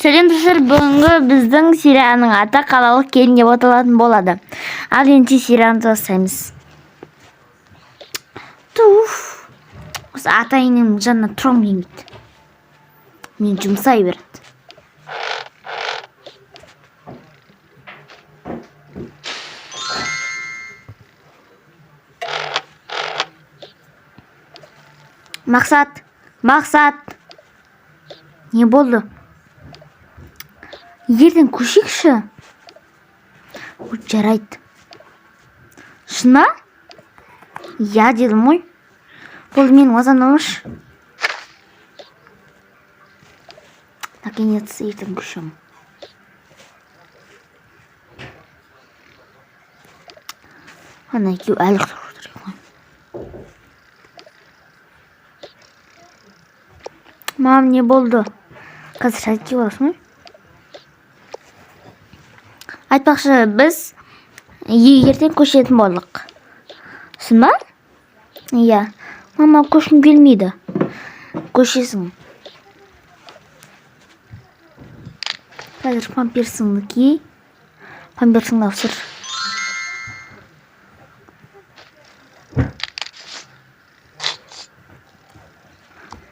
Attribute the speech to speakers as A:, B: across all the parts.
A: Сәлем достар, бүгінгі біздің серияның аты қалалық келін деп аталатын болады. Ал енді серияны бастаймыз. Туф. Осы атайының жанына тұрам келмейді. Мен жұмсай береді. Мақсат. Не болды? Ерден көшекші. Жарайды. Шына? Я дедім ғой. Болды, мен азандалмыш. Наконец, ертең көшем. Ана екеу әлі құтырып отыр екен. Мам, не болды? Қазір сәтке барасың ғой? Айтпақшы, біз ертең көшетін болдық. Шын ба? Иә. Мама, көшкім келмейді. Көшесің. Қазір памперсіңді ки. Памперсіңді ауысыр.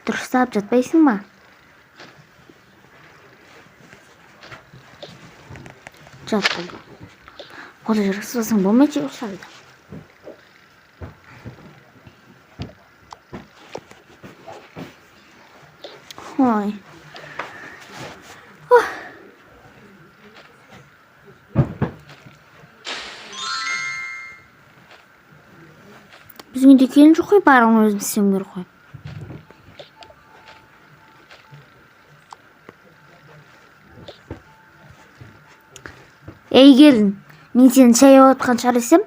A: Дұрыстап жатпайсың ба? Жат болды. Ода жарықсызбасың болмайды ұқсайды. Ой. Біздің үйде келін жоқ қой, барың өзім істеуім керек қой. Ей келін, мен сені шай отқан шығар десем,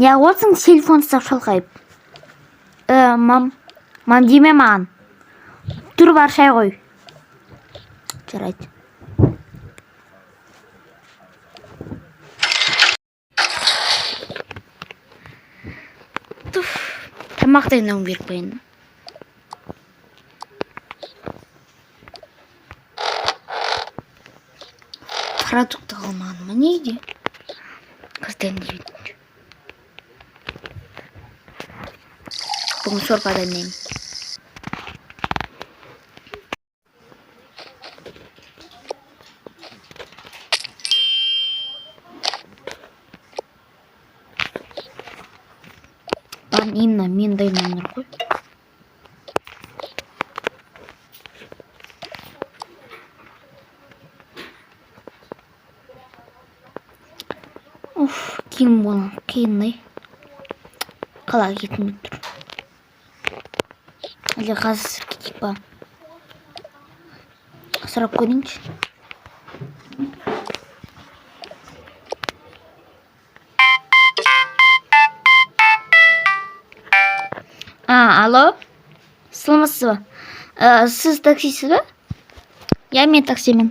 A: не отырсың телефон ұстап шалқайып? Мам деме маған. Тұр, бар шай қой. Жарайды. Тамақ дайындауым керек қой енді. Продукты қалмағаны ма не үйде? Қазір дайындаймын. Бүгін сорпа дайындаймын. Именно мен дайындаймын ғой. Киім болған қиындай. Қалаға кетім тұр. Әлде қазір кетейік па? Сұрап көрейінші. Алло? Саламатсыз ба? Сіз таксисіз ба? Я, мен таксимен.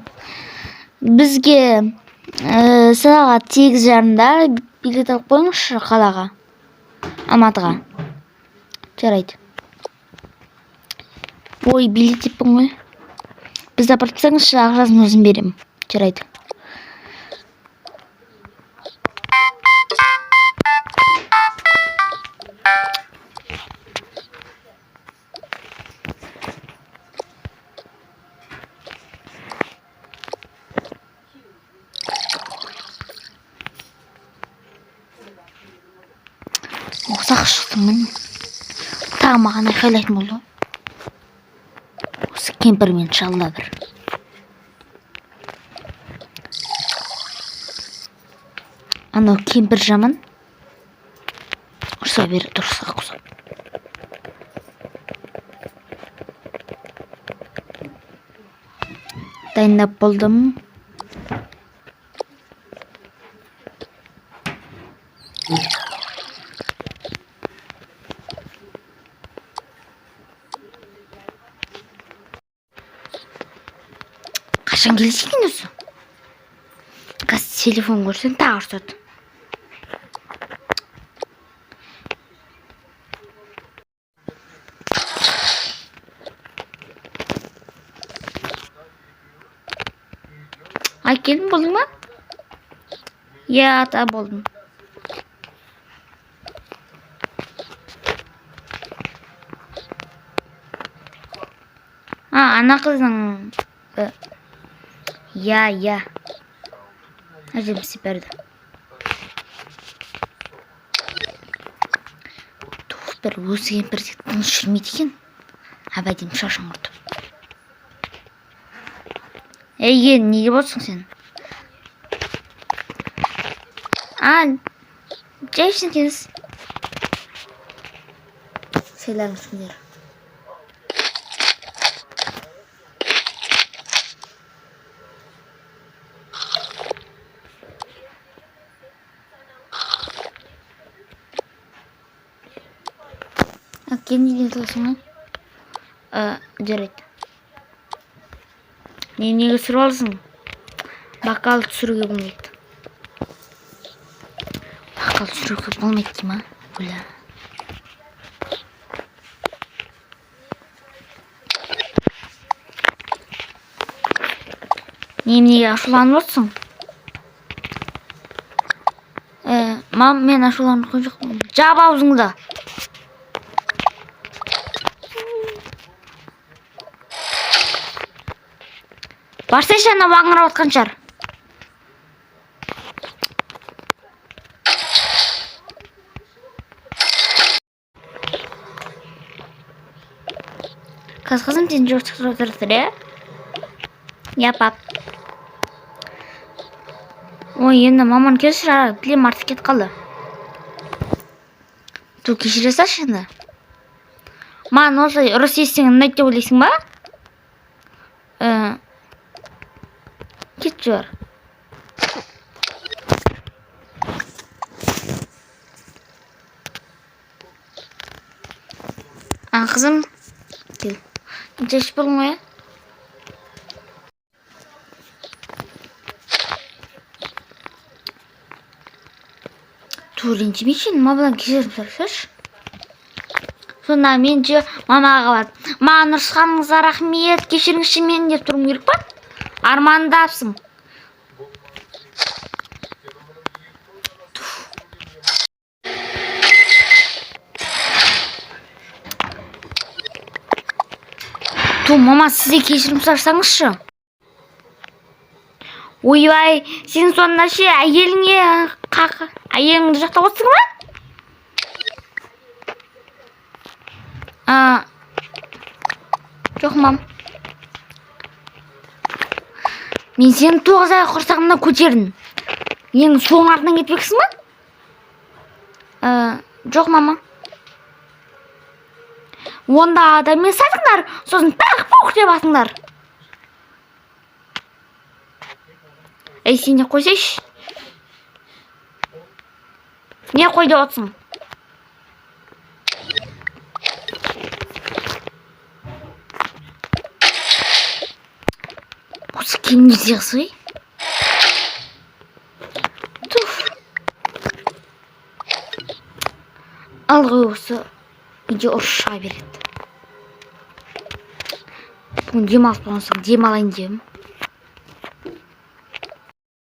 A: Бізге сағат 8:30 билет алып қойыңызшы қалаға. Алматыға. Жарайды. Ой, билет деппін ғой. Бізді апарып тастаңызшы, ақшасын өзім беремін. Жарайды. Ұқсақ шықтым мен. Тағы маған айқайлайтын болды. Осы кемпірмен шалда бір. Анау кемпір жаман. Ұрса бері дұрысқа құсап. Дайындап болдым. Қашан келесің өзі? Қазір телефон көрсең тағы ұрсады. Ай, келдің болдың ба? Я, ата болдым. Ана қыздың... Я. Әжем сіперді. Бір өсіген перзент тыныш жүрмейді екен. Абайдың шашын құртып. Ей, неге болсың сен? Жайшын кез. Сыйларыңызсыңдер. Kendine tasını жарайды. Неге түсіріп алсың? Бақал түсіруге болмайды. Бақал түсіруге болмайды дей ма? Бля. Неге ашуланып отырсың? Мам, мен ашуланып отырған жоқпын. Жап аузыңды. Барсайшы, ана маңырап отқан шығар. Қызым, сен жұртсыз отырсың, е? Я, пап. Ой, енді маман келші жара, тілем артып кет қалды. Ту кешіре салшы енді. Маған осылай ұрыс естігін ұнайды деп ойлайсың ба? Кет жор. Қызым, кел. Жеш болың ғой, Туринчимешін, мамадан кешірім сұрасашы. Сонда мен же мамаға барып, маған ұрысқаныңызға рахмет, кешіріңізші мен деп тұрым керек па? Армандапсың. Мама, сізде кешірім сұрасаңызшы. Ойбай, сен сонда ше әйеліңді жақтап отырсың ба? Жоқ, мам. Мен сені 9 ай құрсағымнан көтердім. Ең соң артынан кетпексің ба? Жоқ, мама. Онда да мен сатыңдар, сосын тағы пауқ деп атыңдар. Ей, сен не қойсайшы? Не қой деп отсың? Осы кемдер зиғысы ғой? Ал ғой осы үйде ұрыша береді. Бүгін демалыс болған соң демалайын деймін.